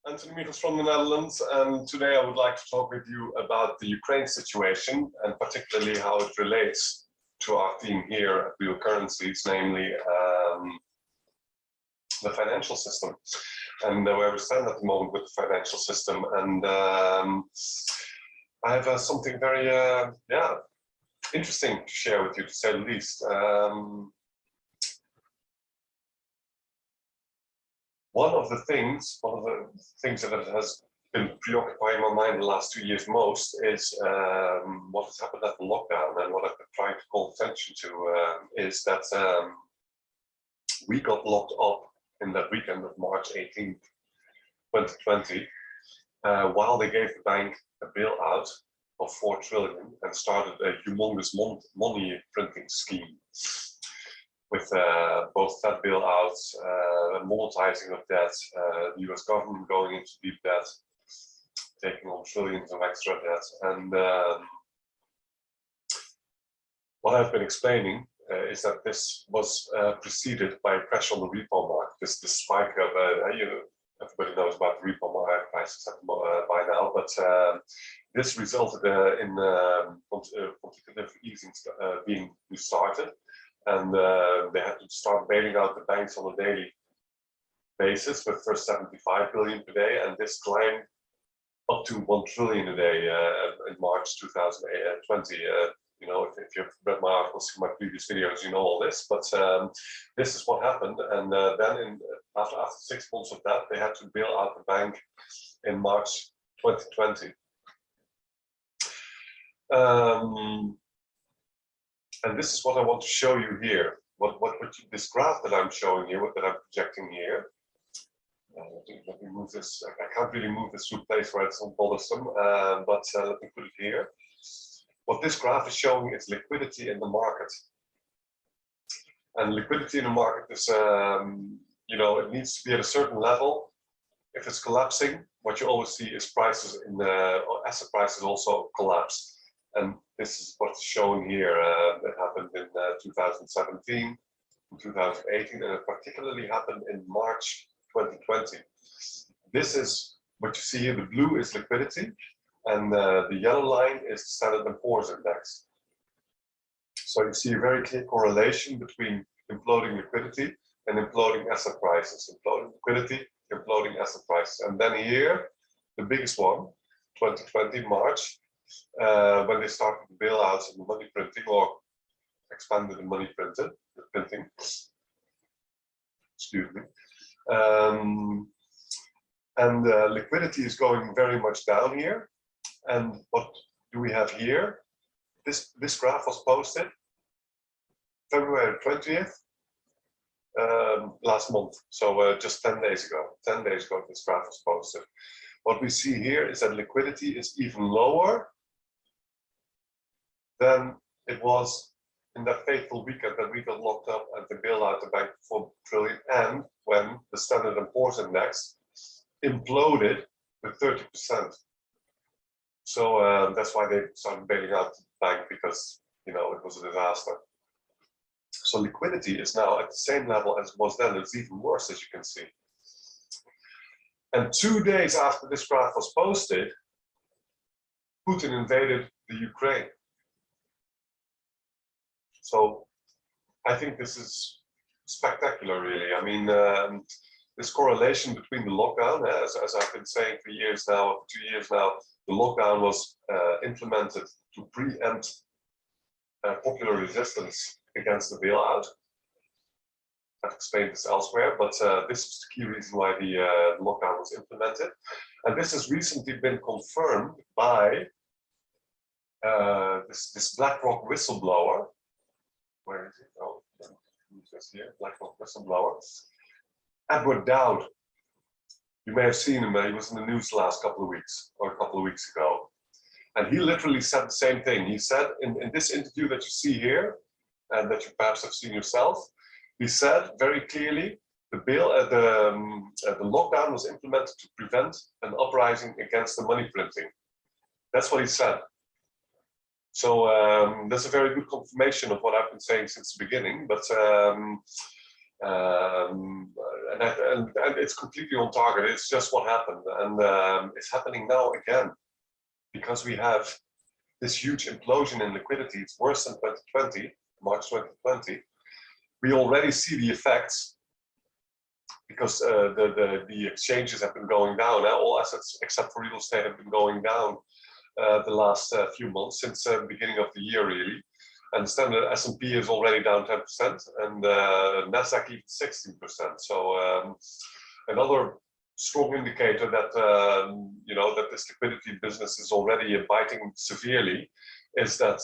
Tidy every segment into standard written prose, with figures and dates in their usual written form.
Anthony Michels from the Netherlands, and today I would like to talk with you about the Ukraine situation and particularly how it relates to our theme here at Real Currencies, namely the financial system and where we stand at the moment with the financial system. And I have something very interesting to share with you, to say the least. One of the things that has been preoccupying my mind the last 2 years most is what has happened at the lockdown, and what I've been trying to call attention to is that we got locked up in that weekend of March 18th, 2020, while they gave the bank a bailout of 4 trillion and started a humongous money printing scheme with both debt bailouts, monetizing of debt, the US government going into deep debt, taking on trillions of extra debt. And what I've been explaining is that this was preceded by a crash on the repo market. This spike of, everybody knows about the repo market prices by now, but this resulted in quantitative easing being restarted. And they had to start bailing out the banks on a daily basis, with first 75 billion per day, and this climbed up to 1 trillion a day in March 2020. You know, if you've read my articles in my previous videos, you know all this. But this is what happened, and then after 6 months of that, they had to bail out the bank in March 2020. And this is what I want to show you here. This graph that I'm showing you, that I'm projecting here. Let me move this. I can't really move this to a place where it's bothersome, but let me put it here. What this graph is showing is liquidity in the market. And liquidity in the market is, it needs to be at a certain level. If it's collapsing, what you always see is prices in the asset prices also collapse. And this is what's shown here. That happened in 2017, 2018, and it particularly happened in March 2020. This is what you see here. The blue is liquidity, and the yellow line is the Standard & Poor's index. So you see a very clear correlation between imploding liquidity and imploding asset prices. Imploding liquidity, imploding asset prices. And then here, the biggest one, 2020, March, when they started the bailouts and the money printing, or expanded the money printing, excuse me. And liquidity is going very much down here. And what do we have here? This graph was posted February 20th, last month. So just 10 days ago. 10 days ago, this graph was posted. What we see here is that liquidity is even lower than it was in that fateful weekend that we got locked up and they bailed out the bank for 4 trillion, and when the Standard & Poor's index imploded with 30%. So that's why they started bailing out the bank, because it was a disaster. So liquidity is now at the same level as it was then. It's even worse, as you can see. And 2 days after this graph was posted, Putin invaded the Ukraine. So I think this is spectacular, really. I mean, this correlation between the lockdown, as I've been saying for years now, 2 years now, the lockdown was implemented to preempt popular resistance against the bailout. I've explained this elsewhere, but this is the key reason why the lockdown was implemented. And this has recently been confirmed by this BlackRock whistleblower. Where is it? Oh, just here, BlackRock whistleblower. Edward Dowd. You may have seen him. He was in the news the last couple of weeks, or a couple of weeks ago. And he literally said the same thing. He said in this interview that you see here, and that you perhaps have seen yourself, he said very clearly the lockdown was implemented to prevent an uprising against the money printing. That's what he said. So that's a very good confirmation of what I've been saying since the beginning. But and and it's completely on target. It's just what happened, and it's happening now again because we have this huge implosion in liquidity. It's worse than 2020, March 2020. We already see the effects because the exchanges have been going down. All assets except for real estate have been going down the last few months since the beginning of the year, really. And standard S&P is already down 10%, and Nasdaq even 16%. So another strong indicator that that this liquidity business is already biting severely is that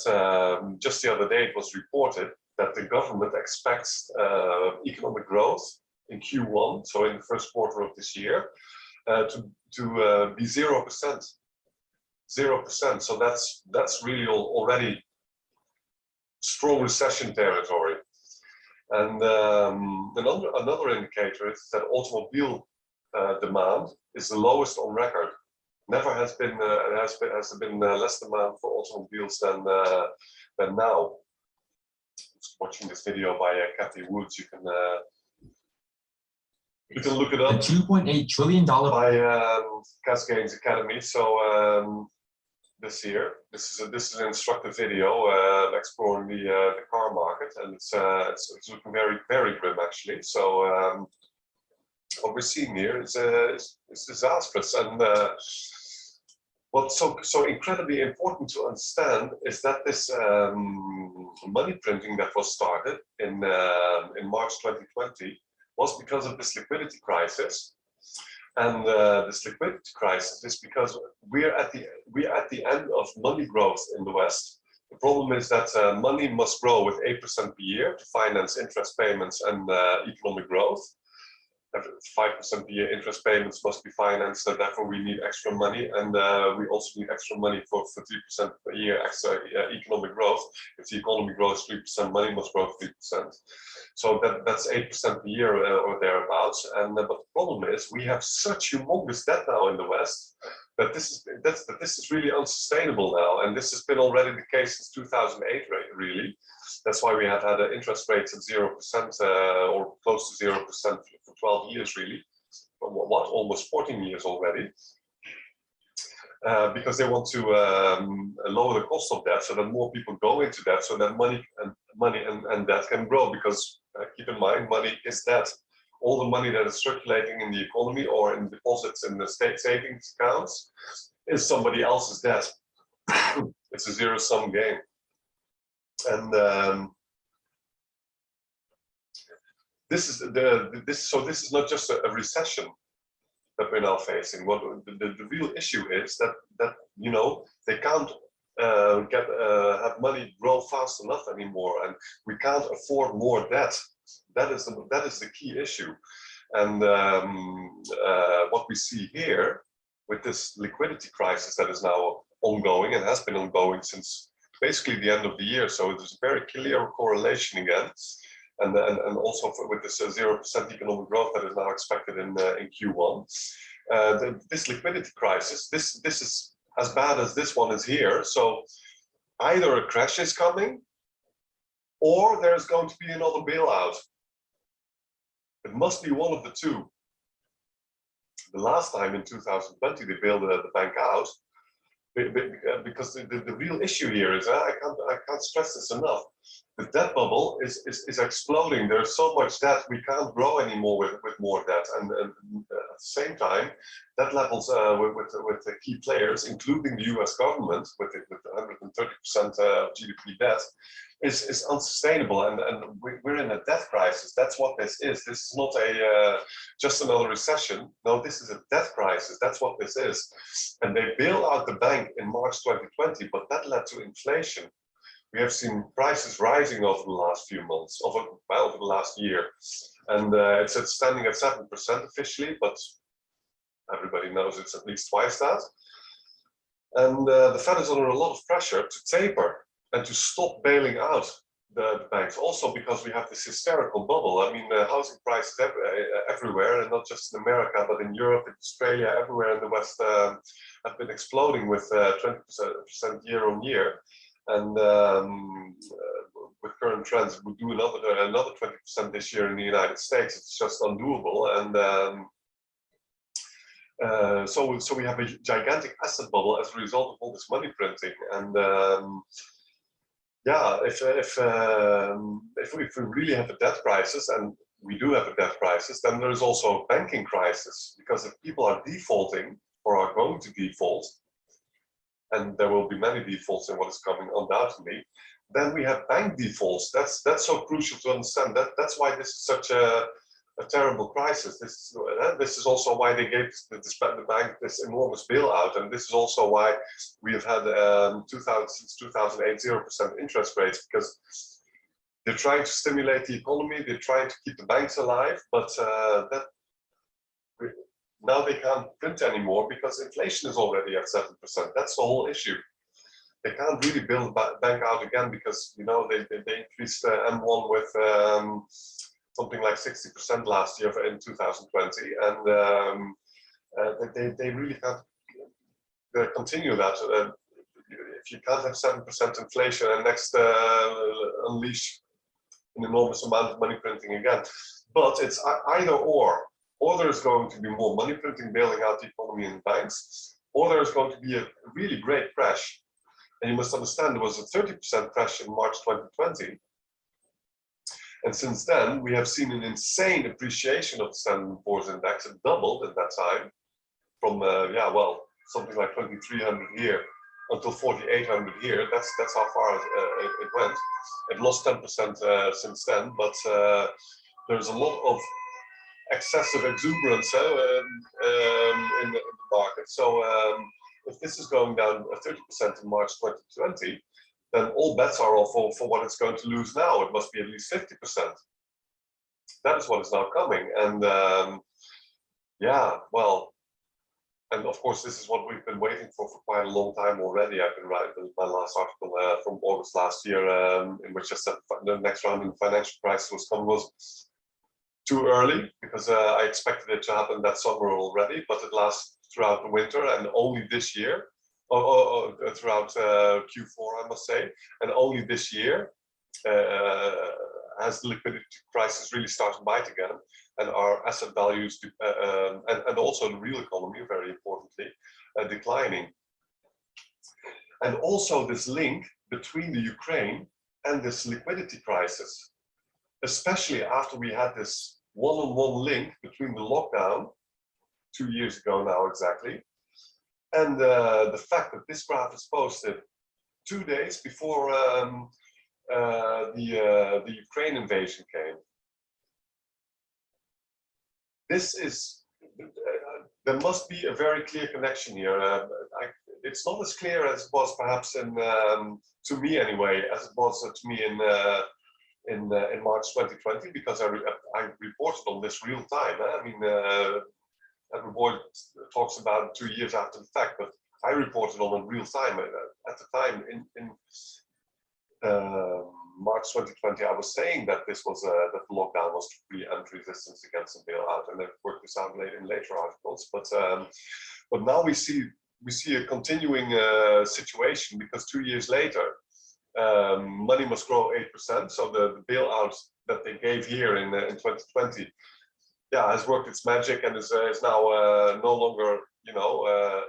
just the other day it was reported that the government expects economic growth in Q1, so in the first quarter of this year, to be 0%. 0%. So that's really already strong recession territory. And another indicator is that automobile demand is the lowest on record. Never has been has been less demand for automobiles than now. Just watching this video by Kathy Woods, you can look it up. The $2.8 trillion by Cascades Academy. So this year, this is an instructive video exploring the car market, and it's looking very, very grim actually. So what we're seeing here is disastrous, and what's so incredibly important to understand is that this money printing that was started in March 2020 was because of this liquidity crisis. And this liquidity crisis is because we're at the end of money growth in the West. The problem is that money must grow with 8% per year to finance interest payments and economic growth. 5% per year interest payments must be financed, so therefore we need extra money, and we also need extra money for 3% per year extra economic growth. If the economy grows 3%, money must grow 3%. So that's 8% per year or thereabouts. And but the problem is we have such humongous debt now in the West that this is really unsustainable now, and this has been already the case since 2008, really. That's why we have had interest rates at 0% or close to 0% for 12 years, really. Almost 14 years already. Because they want to lower the cost of debt so that more people go into debt, so that money and debt can grow. Because keep in mind, money is debt. All the money that is circulating in the economy or in deposits in the state savings accounts is somebody else's debt. It's a zero-sum game. And this is not just a recession that we're now facing. What the real issue is that they can't have money grow fast enough anymore, and we can't afford more debt. That is the key issue. And what we see here with this liquidity crisis that is now ongoing and has been ongoing since basically the end of the year. So there's a very clear correlation again, and also with this 0% economic growth that is now expected in Q1. This liquidity crisis, this is as bad as this one is here. So either a crash is coming, or there's going to be another bailout. It must be one of the two. The last time in 2020 they bailed the bank out, because the real issue here is, I can't stress this enough, the debt bubble is exploding. There's so much debt, we can't grow anymore with more debt, and at the same time, debt levels with the key players, including the US government, with 130% of GDP debt, is unsustainable, and we're in a debt crisis. That's what this is. This is not just another recession. No, this is a debt crisis. That's what this is. And they bailed out the bank in March 2020, but that led to inflation. We have seen prices rising over the last few months, over the last year, and it's standing at 7% officially, but everybody knows it's at least twice that. And the Fed is under a lot of pressure to taper and to stop bailing out the banks. Also because we have this hysterical bubble. I mean, housing prices everywhere, and not just in America, but in Europe, in Australia, everywhere in the West, have been exploding with 20% year on year. And with current trends, would do another 20% this year in the United States. It's just undoable. And so we have a gigantic asset bubble as a result of all this money printing. And yeah, if we really have a debt crisis, and we do have a debt crisis, then there is also a banking crisis, because if people are defaulting or are going to default, and there will be many defaults in what is coming undoubtedly, then we have bank defaults. That's so crucial to understand. That's why this is such a terrible crisis. This is also why they gave the bank this enormous bailout, and this is also why we have had since 2008 0% interest rates, because they're trying to stimulate the economy, they're trying to keep the banks alive, but now they can't print anymore because inflation is already at 7%. That's the whole issue. They can't really build bank out again because, you know, they increased M1 with something like 60% last year in 2020, and they really can't continue that. If you can't have 7% inflation and next unleash an enormous amount of money printing again, but it's either or there is going to be more money printing bailing out the economy and banks, or there is going to be a really great crash. And you must understand there was a 30% crash in March 2020. And since then, we have seen an insane appreciation of the Standard & Poor's index. It doubled at that time from, something like 2,300 here until 4,800 here. That's how far it went. It lost 10% since then, but there's a lot of excessive exuberance in the market. So if this is going down 30% in March 2020, then all bets are off for what it's going to lose now. It must be at least 50%. That is what is now coming. And and of course, this is what we've been waiting for quite a long time already. I've been writing my last article from August last year, in which I said the next round in financial crisis was coming was too early, because I expected it to happen that summer already, but it lasts throughout the winter and only this year. Throughout Q4, I must say, and only this year has the liquidity crisis really started to bite again, and our asset values and also the real economy, very importantly, declining. And also this link between the Ukraine and this liquidity crisis, especially after we had this one-on-one link between the lockdown 2 years ago now exactly, and the fact that this graph is posted 2 days before the Ukraine invasion came. There must be a very clear connection here. It's not as clear as it was perhaps to me anyway, as it was to me in March 2020, because I reported on this real time. I mean, everyone talks about 2 years after the fact, but I reported on it real time. At the time, in March 2020, I was saying that this was that the lockdown was to preempt resistance against the bailout, and I've worked this out in later articles. But now we see a continuing situation, because 2 years later, money must grow 8%. So the bailout that they gave here in 2020. Yeah, has worked its magic and is now no longer,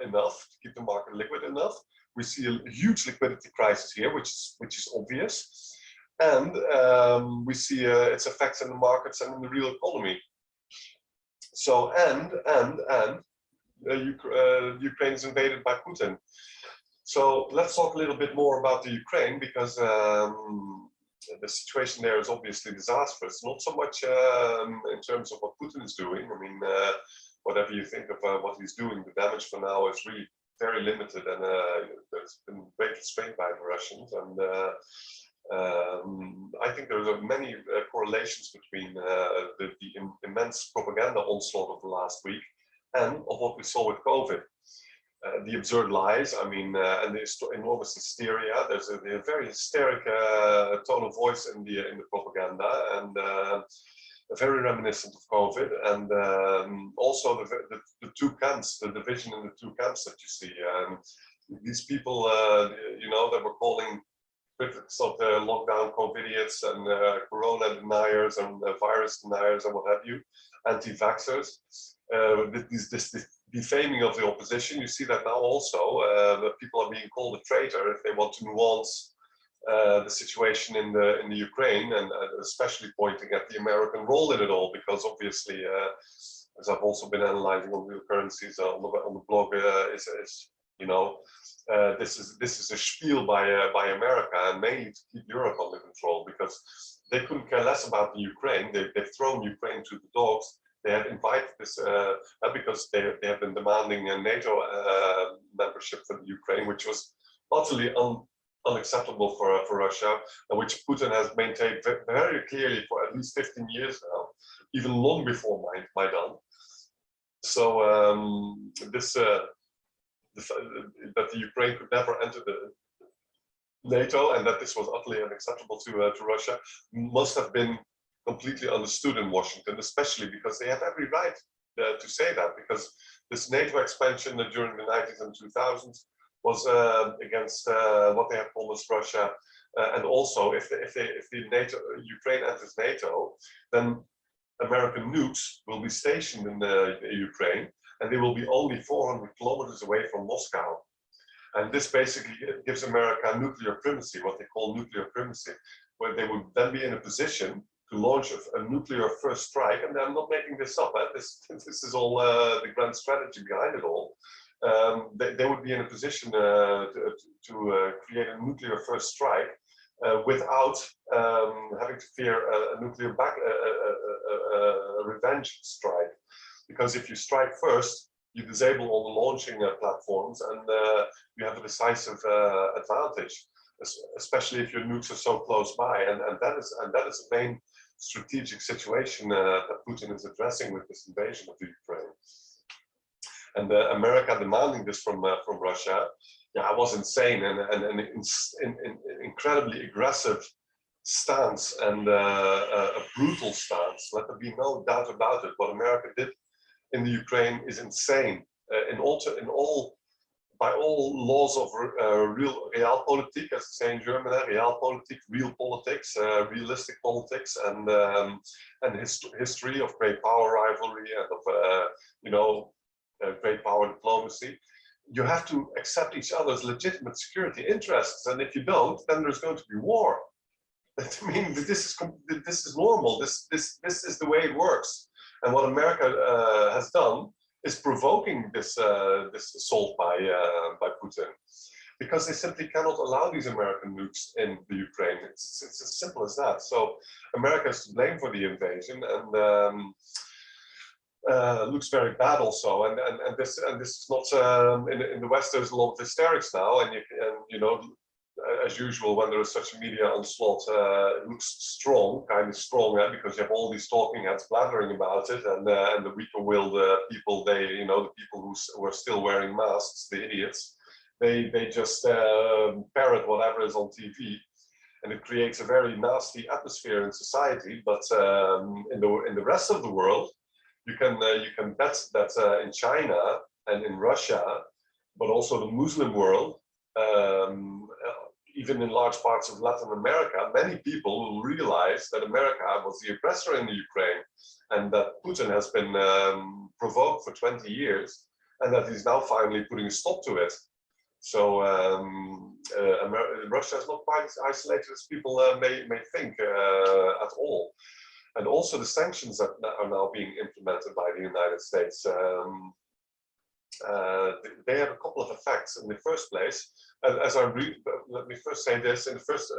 enough to keep the market liquid enough. We see a huge liquidity crisis here, which is obvious, and we see its effects in the markets and in the real economy. So Ukraine is invaded by Putin. So let's talk a little bit more about the Ukraine, because the situation there is obviously disastrous. Not so much in terms of what Putin is doing. I mean, whatever you think of what he's doing, the damage for now is really very limited, and there's been great restraint by the Russians. And I think there are many correlations between the immense propaganda onslaught of the last week and of what we saw with COVID. The absurd lies, I mean, and the enormous hysteria. There's a very hysteric tone of voice in the propaganda, and very reminiscent of COVID. And also the two camps, the division in the two camps that you see. These people, that were calling critics of the lockdown COVIDiots and corona deniers and virus deniers and what have you, anti-vaxxers. This defaming of the opposition, you see that now also. That people are being called a traitor if they want to nuance the situation in the Ukraine, and especially pointing at the American role in it all, because obviously, as I've also been analyzing on real currencies on the blog, is you know, this is a spiel by America, and mainly to keep Europe under control, because they couldn't care less about the Ukraine. They've thrown Ukraine to the dogs. They have invited this because they have been demanding a NATO membership for the Ukraine, which was utterly unacceptable for Russia, and which Putin has maintained very clearly for at least 15 years now, even long before Maidan. So that the Ukraine could never enter the NATO, and that this was utterly unacceptable to Russia, must have been completely understood in Washington, especially because they have every right to say that, because this NATO expansion during the 90s and 2000s was against what they have promised Russia, and also if the NATO Ukraine enters NATO, then American nukes will be stationed in the Ukraine, and they will be only 400 kilometers away from Moscow. And this basically gives America nuclear primacy, what they call nuclear primacy, where they would then be in a position to launch a nuclear first strike. And I'm not making this up. This is all the grand strategy behind it all. They would be in a position to create a nuclear first strike without having to fear a nuclear revenge strike. Because if you strike first, you disable all the launching platforms, and you have a decisive advantage, especially if your nukes are so close by. And that is the main strategic situation that Putin is addressing with this invasion of the Ukraine. And America demanding this from Russia, yeah, was insane, and an incredibly aggressive stance, and a brutal stance. Let there be no doubt about it. What America did in the Ukraine is insane. By all laws of realpolitik, as they say in German, realpolitik, real politics, realistic politics, and history of great power rivalry and of great power diplomacy. You have to accept each other's legitimate security interests, and if you don't, then there's going to be war. I mean, this is normal. This is the way it works. And what America has done is provoking this assault by Putin, because they simply cannot allow these American nukes in the Ukraine. It's as simple as that. So America is to blame for the invasion, and looks very bad also. And this is not in the West. There's a lot of hysterics now, and you know. As usual, when there is such a media onslaught, it looks strong, kind of strong, because you have all these talking heads blathering about it, and the weaker-willed people, the people who are still wearing masks, the idiots, they just parrot whatever is on TV, and it creates a very nasty atmosphere in society. But in the rest of the world, you can bet that in China and in Russia, but also the Muslim world. Even in large parts of Latin America, many people will realize that America was the aggressor in the Ukraine, and that Putin has been provoked for 20 years, and that he's now finally putting a stop to it. So Russia is not quite as isolated as people may think at all. And also the sanctions that are now being implemented by the United States, they have a couple of effects. In the first place, as I read, let me first say this: in the first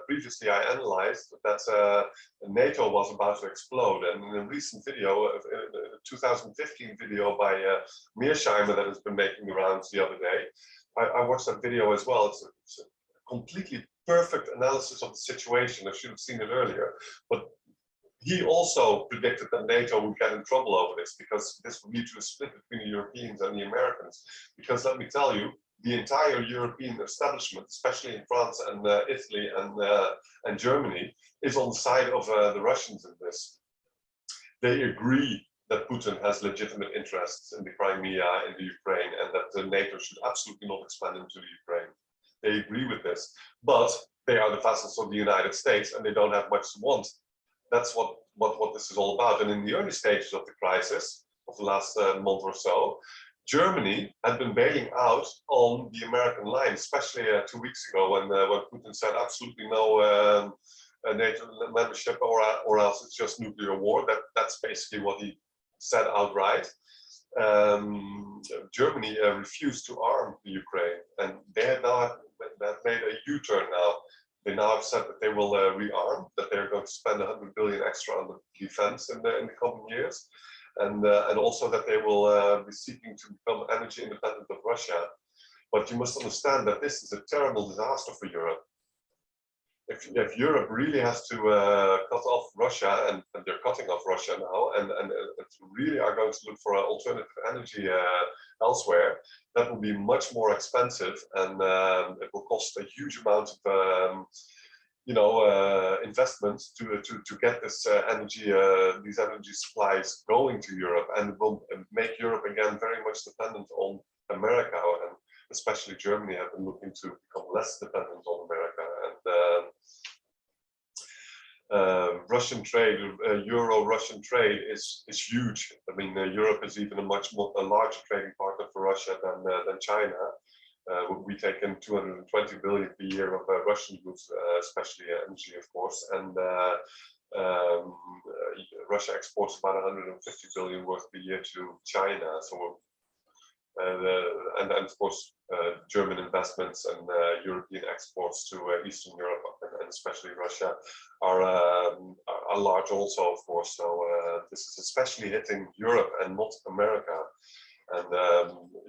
previously I analyzed that NATO was about to explode, and in a recent video, a 2015 video by Mearsheimer that has been making the rounds the other day, I watched that video as well. It's a completely perfect analysis of the situation. I should have seen it earlier, but he also predicted that NATO would get in trouble over this, because this would lead to a split between the Europeans and the Americans. Because let me tell you, the entire European establishment, especially in France and Italy and Germany, is on the side of the Russians in this. They agree that Putin has legitimate interests in the Crimea, in the Ukraine, and that NATO should absolutely not expand into the Ukraine. they agree with this, but they are the vassals of the United States and they don't have much to want. That's what this is all about. And in the early stages of the crisis of the last month or so, Germany had been bailing out on the American line, especially 2 weeks ago when Putin said absolutely no NATO membership or else it's just nuclear war. That's basically what he said outright. Germany refused to arm the Ukraine, and they have now made a U-turn now. They now have said that they will rearm, that they're going to spend 100 billion extra on the defense in the coming years, and also that they will be seeking to become energy independent of Russia. But you must understand that this is a terrible disaster for Europe. If Europe really has to cut off Russia, and they're cutting off Russia now, and really are going to look for alternative energy elsewhere, that will be much more expensive, and it will cost a huge amount of investment to get this these energy supplies going to Europe, and it will make Europe again very much dependent on America, and especially Germany have been looking to become less dependent on America. And Russian trade, Euro-Russian trade is huge. I mean, Europe is even a larger trading partner for Russia than China. We take in 220 billion per year of Russian goods, especially energy, of course, and Russia exports about 150 billion worth per year to China. So, and of course, German investments and European exports to Eastern Europe and especially Russia are large also, of course. So this is especially hitting Europe and not America. And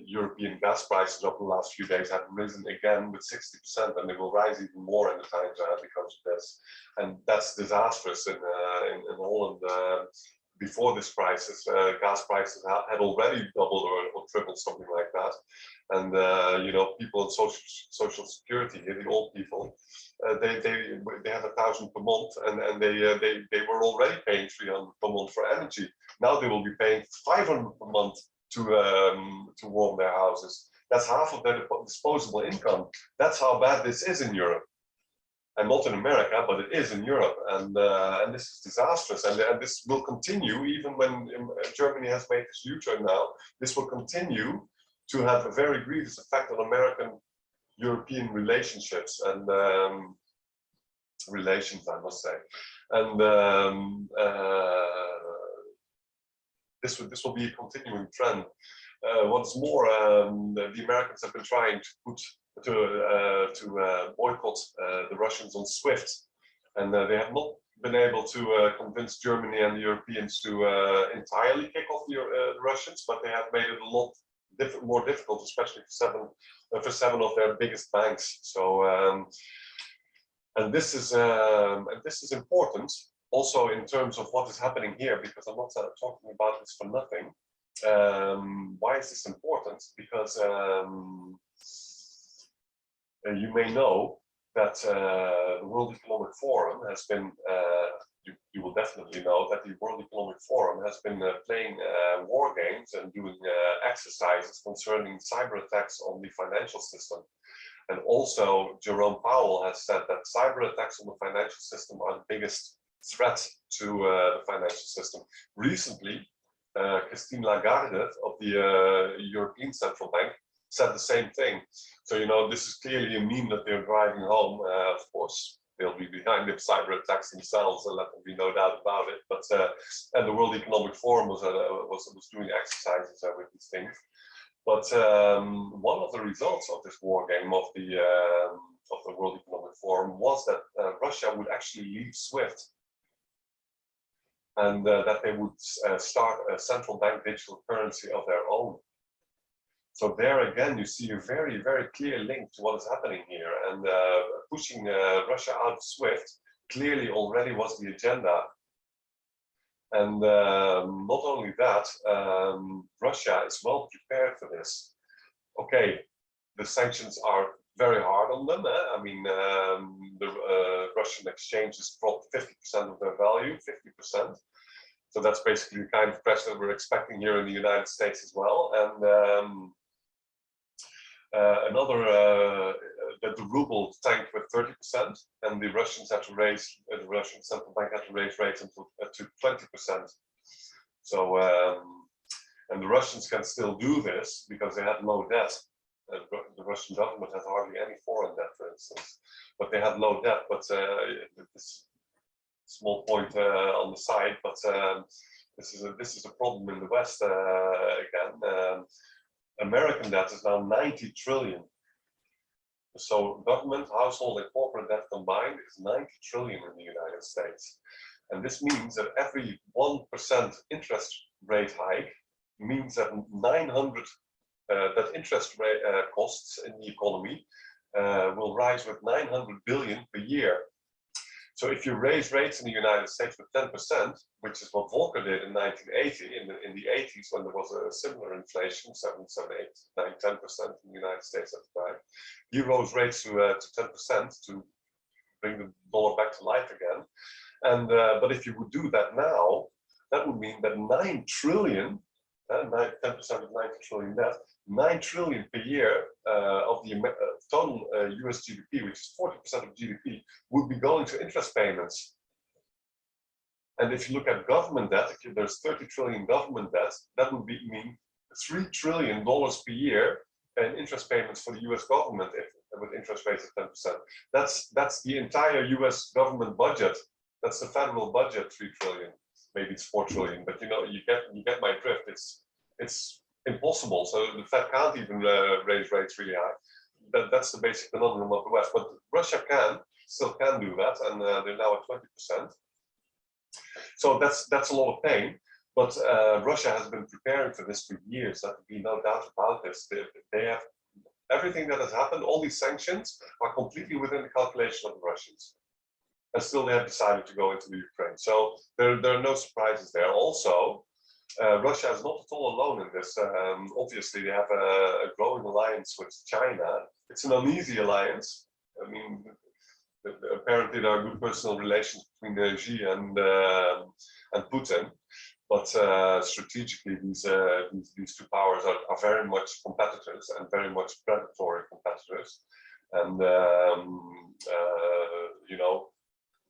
European gas prices over the last few days have risen again with 60%, and they will rise even more in the times ahead because of this. And that's disastrous in Holland. Before this crisis, gas prices had already doubled or tripled, something like that. And people in social security, the old people, they have 1,000 per month, and they were already paying 300 per month for energy. Now they will be paying 500 per month to warm their houses. That's half of their disposable income. That's how bad this is in Europe. And not in America, but it is in Europe, and this is disastrous, and this will continue even when Germany has made this U-turn now. This will continue to have a very grievous effect on American-European relationships and relations, I must say. And this will be a continuing trend. Once more, the Americans have been trying to boycott the Russians on SWIFT, and they have not been able to convince Germany and the Europeans to entirely kick off the Russians, but they have made it a lot more difficult, especially for seven of their biggest banks. So, and this is important also in terms of what is happening here, because I'm not talking about this for nothing. Why is this important? Because you may know that the World Economic Forum has been, you will definitely know that the World Economic Forum has been playing war games and doing exercises concerning cyber attacks on the financial system. And also, Jerome Powell has said that cyber attacks on the financial system are the biggest threat to the financial system. Recently, Christine Lagarde of the European Central Bank said the same thing. So, this is clearly a meme that they're driving home. Of course, they'll be behind the cyber attacks themselves, and let there be no doubt about it. But and the World Economic Forum was doing exercises with these things. But one of the results of this war game of the World Economic Forum was that Russia would actually leave SWIFT, and that they would start a central bank digital currency of their own. So there again, you see a very, very clear link to what is happening here, and pushing Russia out of SWIFT clearly already was the agenda. And not only that, Russia is well prepared for this. Okay, the sanctions are very hard on them. I mean, the Russian exchanges dropped 50% of their value, 50%. So that's basically the kind of pressure that we're expecting here in the United States as well. And That the ruble tanked with 30%, and the Russians had to raise, the Russian central bank had to raise rates to 20%. So, and the Russians can still do this because they had low debt. The Russian government has hardly any foreign debt, for instance, but they had low debt. But this small point on the side, but this is a problem in the West again. American debt is now 90 trillion. So government, household, and corporate debt combined is 90 trillion in the United States. And this means that every 1% interest rate hike means that 900 that interest rate costs in the economy will rise with 900 billion per year. So if you raise rates in the United States with 10%, which is what Volcker did in 1980, in the 80s, when there was a similar inflation, 7, 8, 9, 10% in the United States at the time, he rose rates to 10% to bring the dollar back to life again. And but if you would do that now, that would mean that 9 trillion, 10% of 90 trillion debt, 9 trillion per year of the total US GDP, which is 40% of GDP, would be going to interest payments. And if you look at government debt, if there's 30 trillion government debt, that would mean $3 trillion per year in interest payments for the US government with interest rates of 10%. That's the entire US government budget. That's the federal budget, 3 trillion. Maybe it's 4 trillion, but you know, you get my drift. It's impossible. So the Fed can't even raise rates really high. That's the basic conundrum of the West. But Russia still can do that, and they're now at 20%. So that's a lot of pain. But Russia has been preparing for this for years. There can be no doubt about this. They have everything that has happened. All these sanctions are completely within the calculation of the Russians. And still they have decided to go into the Ukraine. So there are no surprises there. Also, Russia is not at all alone in this. Obviously, they have a growing alliance with China. It's an uneasy alliance. I mean, apparently there are good personal relations between Xi and Putin. But strategically, these two powers are very much competitors and very much predatory competitors. And, you know,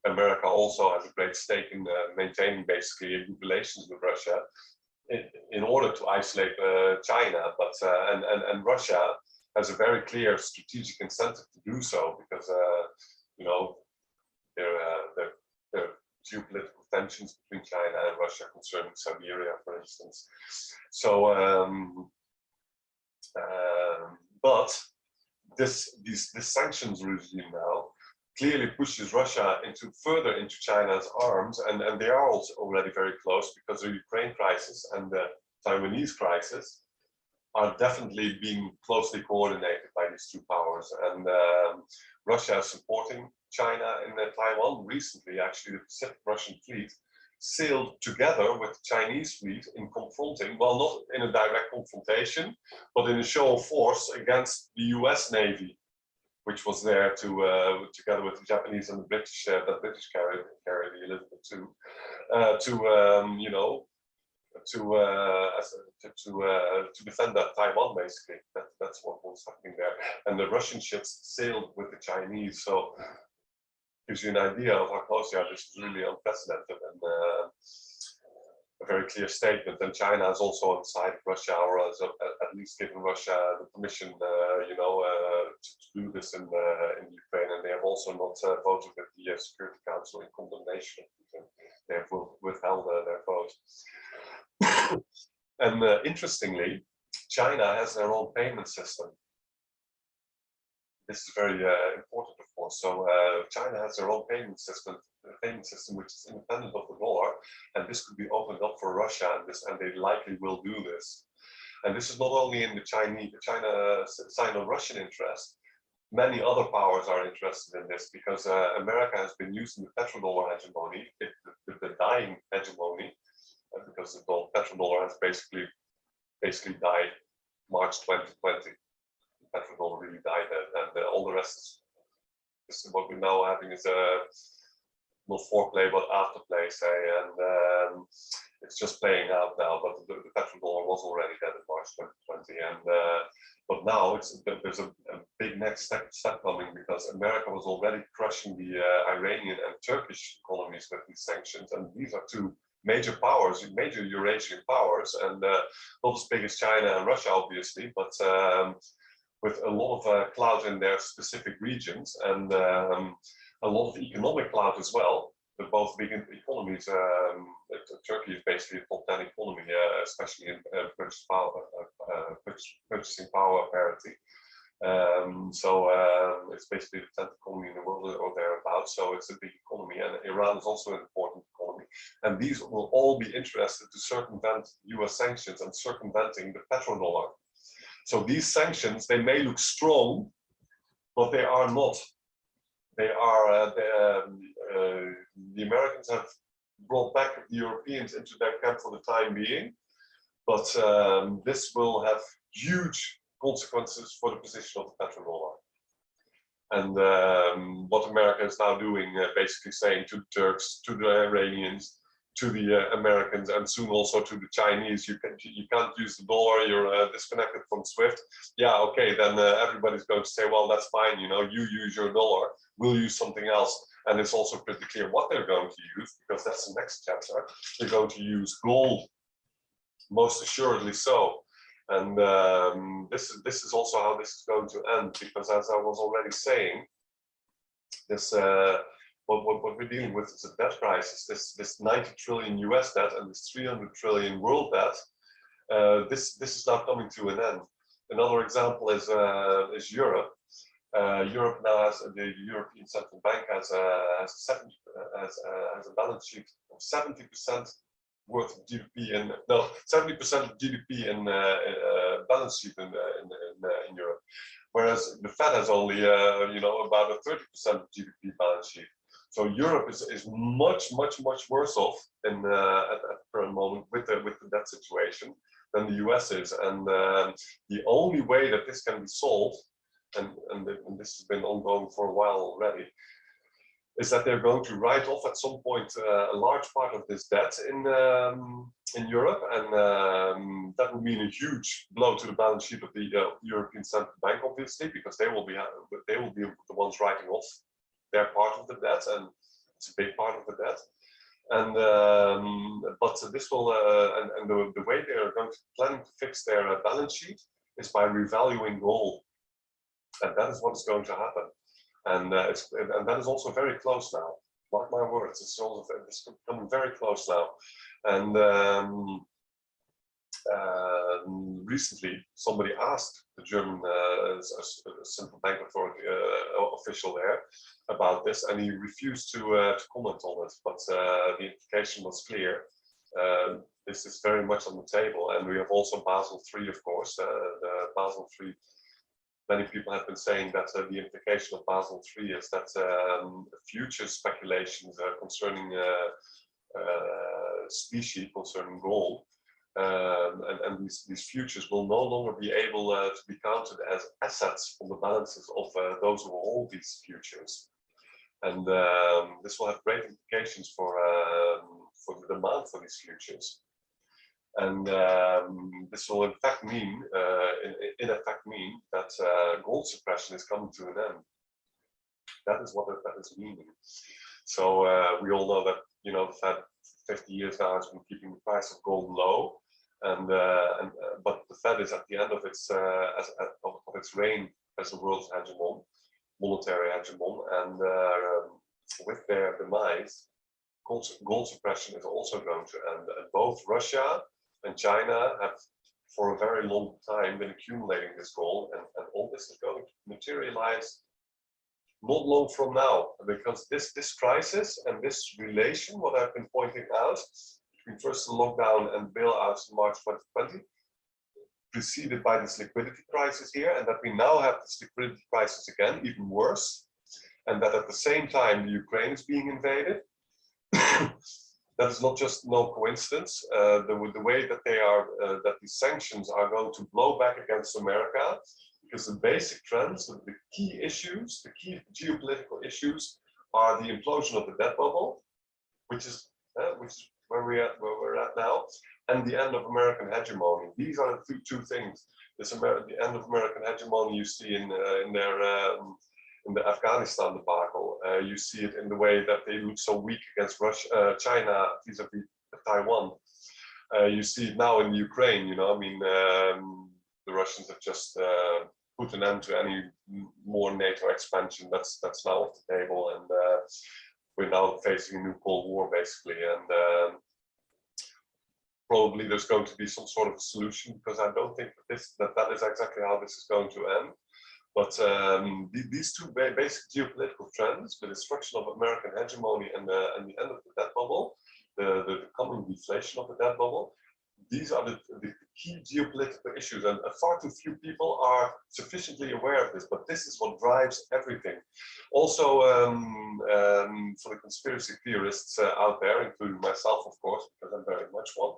America also has a great stake in maintaining basically good relations with Russia in order to isolate China. But and Russia has a very clear strategic incentive to do so because you know there are geopolitical tensions between China and Russia concerning Siberia, for instance. So, but this sanctions regime now clearly pushes Russia further into China's arms, and they are also already very close because the Ukraine crisis and the Taiwanese crisis are definitely being closely coordinated by these two powers. And Russia is supporting China in Taiwan. Recently, actually, the Pacific Russian fleet sailed together with the Chinese fleet in confronting, well, not in a direct confrontation, but in a show of force against the US Navy, which was there to, together with the Japanese and the British, the British carrier, the Elizabeth II, you know, to defend that Taiwan, basically. That's what was happening there. And the Russian ships sailed with the Chinese, so gives you an idea of how close they are. This is really unprecedented and a very clear statement. And China is also on the side of Russia, or has at least given Russia the permission, you know, to do this in Ukraine. And they have also not voted with the Security Council in condemnation of Putin. They have withheld their vote. And interestingly, China has their own payment system. This is very important, of course. So China has their own payment system, which is independent of the dollar, and this could be opened up for Russia, and they likely will do this. And this is not only in the Sino-Russian interest. Many other powers are interested in this because America has been using the petrodollar hegemony, the dying hegemony, because the petrodollar has basically died March 2020. The petrodollar really died, and all the rest is what we're now having is not foreplay but afterplay, say, and it's just playing out now. But the petrodollar was already dead in March 2020, and but But now there's a big next step coming, because America was already crushing the Iranian and Turkish economies with these sanctions, and these are two major powers, major Eurasian powers, and not as big as China and Russia, obviously, but with a lot of clout in their specific regions, and a lot of economic clout as well. They're both big economies. Turkey is basically a top 10 economy, especially in purchasing power parity. It's basically the 10th economy in the world or thereabouts. So it's a big economy, and Iran is also an important economy. And these will all be interested to circumvent US sanctions and circumventing the petrodollar. So these sanctions, they may look strong, but they are not. They are, the Americans have brought back the Europeans into their camp for the time being, but this will have huge consequences for the position of the petrodollar. And what America is now doing, basically saying to the Turks, to the Iranians, to the Americans, and soon also to the Chinese, you can't use the dollar, you're disconnected from SWIFT. Yeah, okay, then everybody's going to say, well, that's fine, you know, you use your dollar, we'll use something else. And it's also pretty clear what they're going to use, because that's the next chapter. They're going to use gold, most assuredly so. And this is also how this is going to end, because as I was already saying, this what we're dealing with is a debt crisis. This 90 trillion US debt and this 300 trillion world debt. This is now coming to an end. Another example is Europe. Europe now has, the European Central Bank has a balance sheet of 70% worth of GDP, and no, 70% of GDP in balance sheet in Europe, whereas the Fed has only about a 30% of GDP balance sheet. So Europe is much worse off at the current moment with the debt situation than the US is, and the only way that this can be solved, and this has been ongoing for a while already, is that they're going to write off at some point a large part of this debt in Europe, and that would mean a huge blow to the balance sheet of the European Central Bank, obviously, because they will be the ones writing off their part of the debt, and it's a big part of the debt. And but this will and the way they are going to plan to fix their balance sheet is by revaluing gold, and that is what is going to happen. And that is also very close now. Mark my words, it's coming very close now. And recently, somebody asked the German central bank authority official there about this, and he refused to comment on it. But the implication was clear. This is very much on the table, and we have also Basel III, of course. The Basel III. Many people have been saying that the implication of Basel III is that future speculations concerning specie, concerning gold, and these futures will no longer be able to be counted as assets on the balances of those who hold these futures. And this will have great implications for the demand for these futures. And this will in fact mean, that gold suppression is coming to an end. That is what that is meaning. So we all know that the Fed 50 years now has been keeping the price of gold low, but the Fed is at the end of its reign as a world's hegemon, monetary hegemon, and with their demise, gold suppression is also going to end. And both Russia and China have for a very long time been accumulating this gold, and all this is going to materialize not long from now, because this crisis and this relation, what I've been pointing out, between first the lockdown and bailouts in March 2020, preceded by this liquidity crisis here, and that we now have this liquidity crisis again, even worse, and that at the same time the Ukraine is being invaded. That is not just no coincidence. The way that that these sanctions are going to blow back against America, because the basic trends, the key issues, the key geopolitical issues, are the implosion of the debt bubble, which is where we're at now, and the end of American hegemony. These are the two things. The end of American hegemony you see in the Afghanistan debacle. You see it in the way that they look so weak against Russia, China vis-a-vis Taiwan. You see it now in Ukraine. You know, I mean, the Russians have just put an end to any more NATO expansion. That's now off the table, and we're now facing a new Cold War, basically. And probably there's going to be some sort of solution, because I don't think that is exactly how this is going to end. But these two basic geopolitical trends, the destruction of American hegemony and the end of the debt bubble, the coming deflation of the debt bubble, these are the key geopolitical issues, and far too few people are sufficiently aware of this, but this is what drives everything. Also, for the conspiracy theorists out there, including myself, of course, because I'm very much one,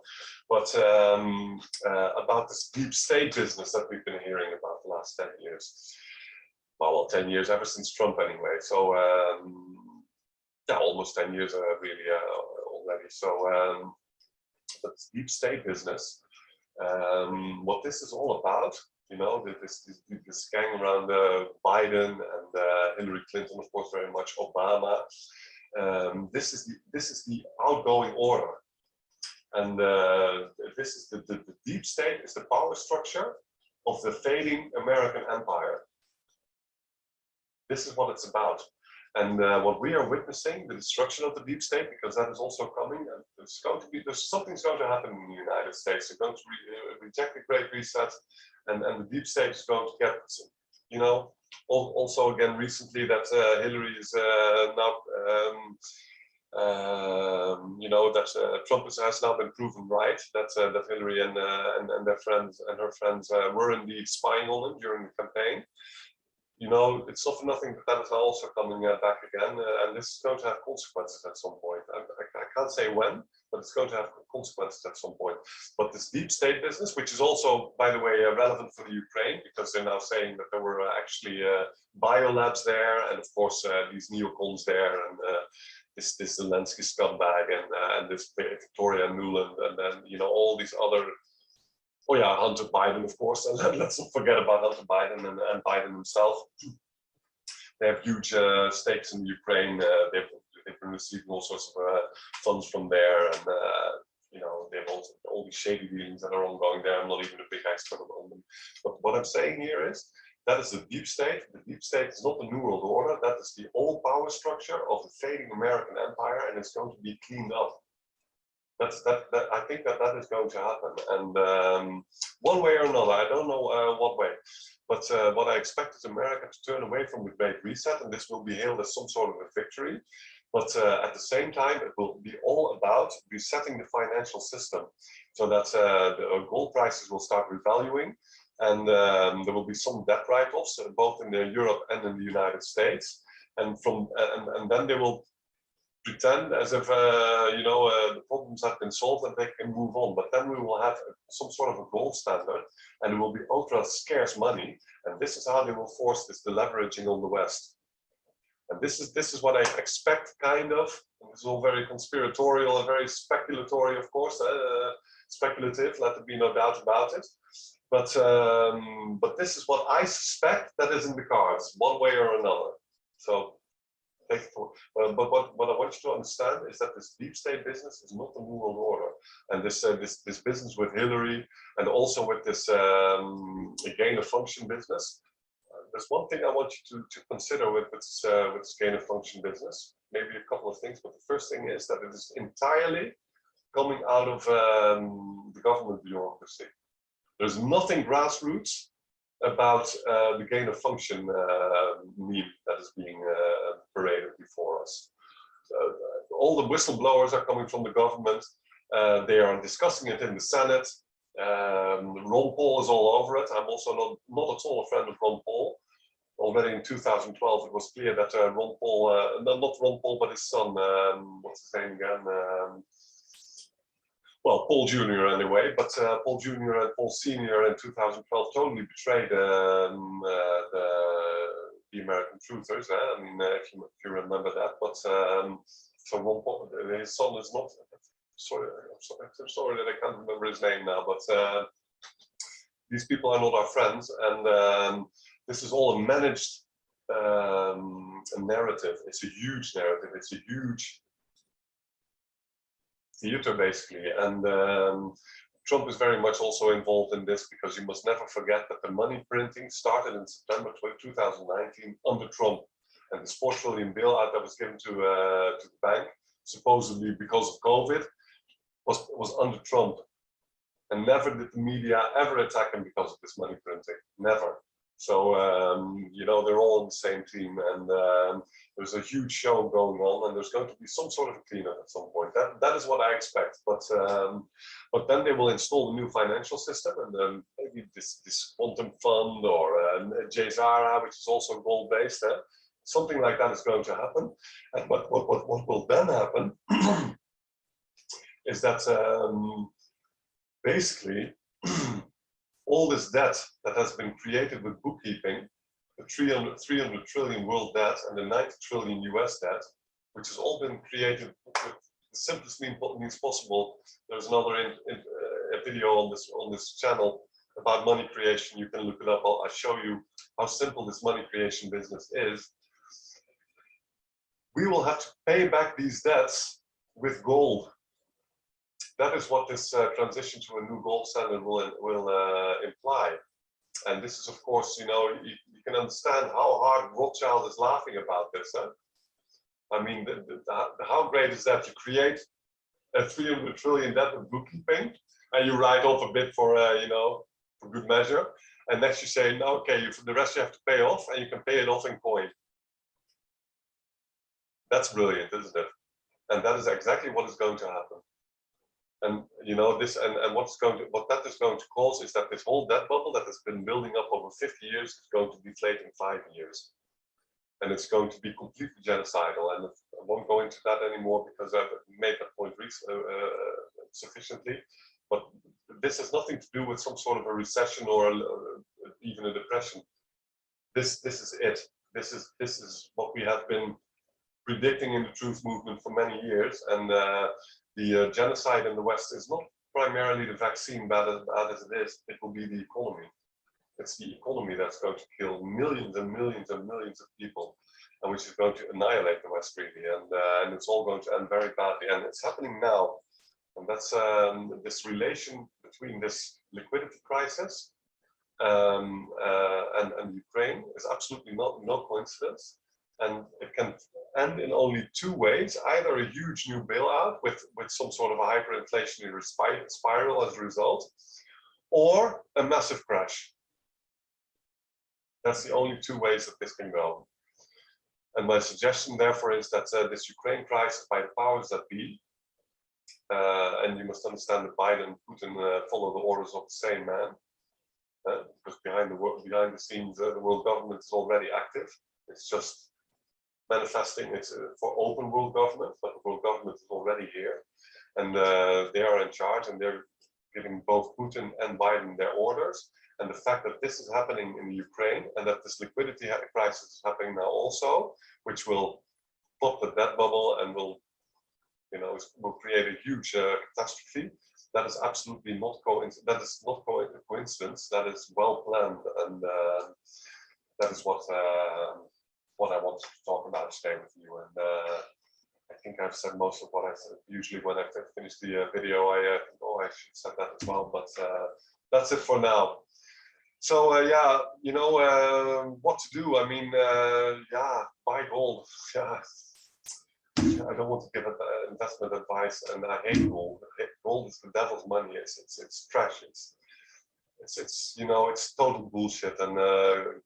but about this deep state business that we've been hearing about the last 10 years. Well, 10 years, ever since Trump anyway. So, yeah, almost 10 years really already. So, but deep state business, what this is all about, you know, this gang around Biden and Hillary Clinton, of course, very much Obama. This is the outgoing order, and this is the deep state is the power structure of the fading American empire. This is what it's about. And what we are witnessing, the destruction of the deep state, because that is also coming, and something's going to happen in the United States. They're going to reject the Great Reset, and the deep state is going to get, you know, also again recently that Hillary is now, you know, that Trump has now been proven right, that Hillary and their friends and her friends were indeed spying on him during the campaign. You know, it's not for nothing that is also coming back again, and this is going to have consequences at some point. I can't say when, but it's going to have consequences at some point. But this deep state business, which is also, by the way, relevant for the Ukraine, because they're now saying that there were actually biolabs there, and of course these neocons there, and this Zelensky scumbag, and this Victoria Nuland, and then, you know, all these other. Oh yeah, Hunter Biden, of course, and let's not forget about Hunter Biden and Biden himself. They have huge stakes in Ukraine. They've been receiving all sorts of funds from there, and you know, they have also all these shady dealings that are ongoing there. I'm not even a big expert on them. But what I'm saying here is that is the deep state. The deep state is not the New World Order. That is the old power structure of the fading American empire, and it's going to be cleaned up. I think that is going to happen, and one way or another, I don't know what way, but what I expect is America to turn away from the Great Reset, and this will be hailed as some sort of a victory. But at the same time, it will be all about resetting the financial system, so that the gold prices will start revaluing, and there will be some debt write-offs, both in Europe and in the United States, and then they will pretend as if you know, the problems have been solved and they can move on. But then we will have some sort of a gold standard, and it will be ultra scarce money. And this is how they will force this deleveraging on the West. And this is what I expect, kind of. And this is all very conspiratorial and very speculatory, of course, speculative. Let there be no doubt about it. But this is what I suspect that is in the cards, one way or another. So. But what I want you to understand is that this deep state business is not the New World Order, and this business with Hillary, and also with this gain of function business. There's one thing I want you to consider with this gain of function business. Maybe a couple of things, but the first thing is that it is entirely coming out of the government bureaucracy. There's nothing grassroots about the gain of function meme that is being paraded before us. All the whistleblowers are coming from the government. They are discussing it in the Senate. Ron Paul is all over it. I'm also not at all a friend of Ron Paul. Already in 2012, it was clear that Ron Paul, not Ron Paul, but his son, what's his name again? Well, Paul Jr. anyway, but Paul Jr. and Paul Sr. in 2012 totally betrayed the American truthers. I mean, if you remember that. But so Ron Paul, his son is not. I'm sorry that I can't remember his name now, but these people are not our friends, and this is all a managed narrative. It's a huge narrative. It's a huge theater, basically, and Trump is very much also involved in this, because you must never forget that the money printing started in September 2019 under Trump, and this $4 trillion bailout that was given to the bank, supposedly because of COVID, was under Trump. And never did the media ever attack him because of this money printing. Never. So, you know, they're all on the same team, and there's a huge show going on, and there's going to be some sort of a cleanup at some point. That is what I expect. But then they will install a new financial system, and then maybe this quantum fund or JSARA, which is also gold-based. Something like that is going to happen. And what will then happen is that basically all this debt that has been created with bookkeeping, the 300 trillion world debt and the 90 trillion US debt, which has all been created with the simplest means possible. There's another a video on this channel about money creation. You can look it up. I'll show you how simple this money creation business is. We will have to pay back these debts with gold. That is what this transition to a new gold standard will imply. And this is, of course, you know, you can understand how hard Rothschild is laughing about this. Huh? I mean, how great is that? You create a 300 trillion debt of bookkeeping, and you write off a bit for, you know, for good measure. And next you say, no, okay, the rest you have to pay off, and you can pay it off in coin. That's brilliant, isn't it? And that is exactly what is going to happen. And you know this, and what that is going to cause is that this whole debt bubble that has been building up over 50 years is going to deflate in 5 years, and it's going to be completely genocidal. And I won't go into that anymore because I've made that point sufficiently. But this has nothing to do with some sort of a recession or even a depression. This is it. This is what we have been predicting in the truth movement for many years, and the genocide in the West is not primarily the vaccine, bad as it is. It will be the economy. It's the economy that's going to kill millions and millions and millions of people, and which is going to annihilate the West, really. And it's all going to end very badly, and it's happening now. And that's this relation between this liquidity crisis and Ukraine is absolutely no coincidence. And it can end in only 2 ways: either a huge new bailout with some sort of a hyperinflationary spiral as a result, or a massive crash. That's the only 2 ways that this can go. And my suggestion, therefore, is that this Ukraine crisis by the powers that be, and you must understand that Biden and Putin follow the orders of the same man, because behind the scenes, the world government is already active. It's just manifesting. It's for open world government, but the world government is already here, and they are in charge, and they're giving both Putin and Biden their orders. And the fact that this is happening in Ukraine, and that this liquidity crisis is happening now also, which will pop the debt bubble and will create a huge catastrophe. That is absolutely not coincidence. That is not coincidence. That is well planned, and that is what I want to talk about today with you. And I think I've said most of what I said. Usually, when I finish the video, I think, oh, I should have said that as well. But that's it for now. So yeah, you know what to do. I mean, yeah, buy gold. Yeah. I don't want to give investment advice, and I hate gold. Gold is the devil's money. It's trash. It's you know, it's total bullshit. And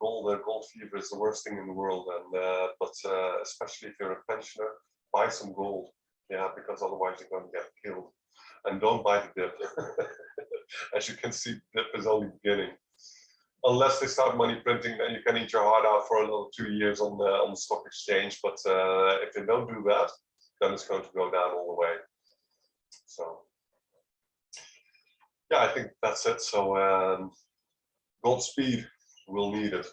gold fever is the worst thing in the world. And but especially if you're a pensioner, buy some gold. Yeah, because otherwise you're going to get killed. And don't buy the dip. As you can see, dip is only beginning. Unless they start money printing, then you can eat your heart out for another 2 years on the stock exchange. But if they don't do that, then it's going to go down all the way. So yeah, I think that's it. So Godspeed, we'll need it.